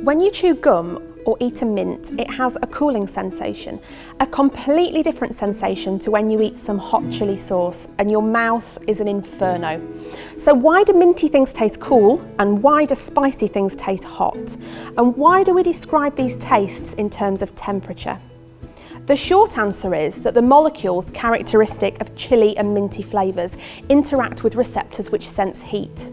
When you chew gum or eat a mint, it has a cooling sensation, a completely different sensation to when you eat some hot chili sauce and your mouth is an inferno. So why do minty things taste cool and why do spicy things taste hot? And why do we describe these tastes in terms of temperature? The short answer is that the molecules characteristic of chili and minty flavours interact with receptors which sense heat.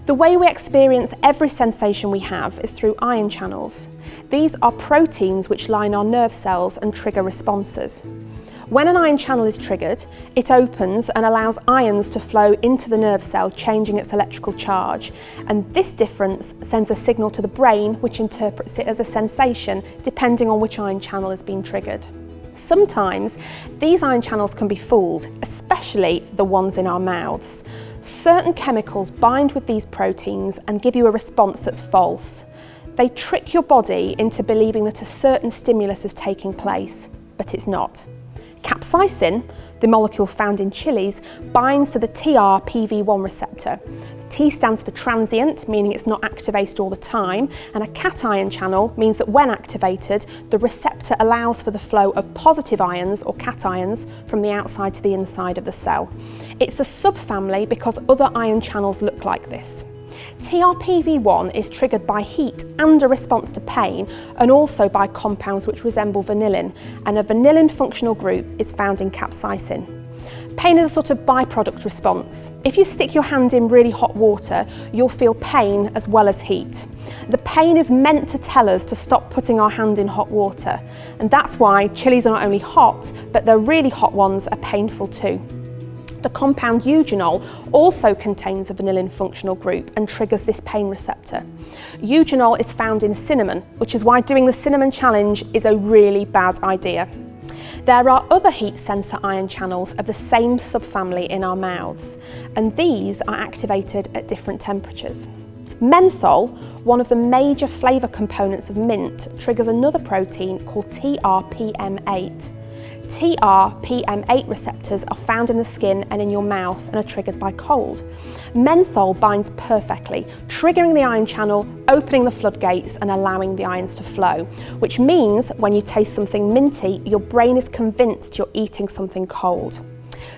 The way we experience every sensation we have is through ion channels. These are proteins which line our nerve cells and trigger responses. When an ion channel is triggered, it opens and allows ions to flow into the nerve cell, changing its electrical charge. And this difference sends a signal to the brain, which interprets it as a sensation, depending on which ion channel is being triggered. Sometimes these ion channels can be fooled, especially the ones in our mouths. Certain chemicals bind with these proteins and give you a response that's false. They trick your body into believing that a certain stimulus is taking place, but it's not. Capsaicin, the molecule found in chilies, binds to the TRPV1 receptor. T stands for transient, meaning it's not activated all the time, and a cation channel means that when activated, the receptor allows for the flow of positive ions or cations from the outside to the inside of the cell. It's a subfamily because other ion channels look like this. TRPV1 is triggered by heat and a response to pain, and also by compounds which resemble vanillin, and a vanillin functional group is found in capsaicin. Pain is a sort of byproduct response. If you stick your hand in really hot water, you'll feel pain as well as heat. The pain is meant to tell us to stop putting our hand in hot water, and that's why chilies are not only hot, but the really hot ones are painful too. The compound eugenol also contains a vanillin functional group and triggers this pain receptor. Eugenol is found in cinnamon, which is why doing the cinnamon challenge is a really bad idea. There are other heat sensor ion channels of the same subfamily in our mouths, and these are activated at different temperatures. Menthol, one of the major flavour components of mint, triggers another protein called TRPM8. TRPM8 receptors are found in the skin and in your mouth and are triggered by cold. Menthol binds perfectly, triggering the ion channel, opening the floodgates and allowing the ions to flow, which means when you taste something minty, your brain is convinced you're eating something cold.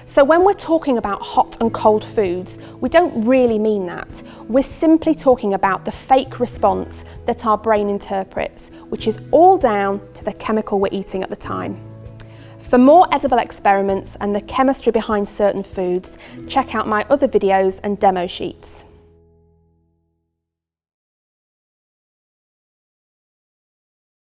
So when we're talking about hot and cold foods, we don't really mean that. We're simply talking about the fake response that our brain interprets, which is all down to the chemical we're eating at the time. For more edible experiments and the chemistry behind certain foods, check out my other videos and demo sheets.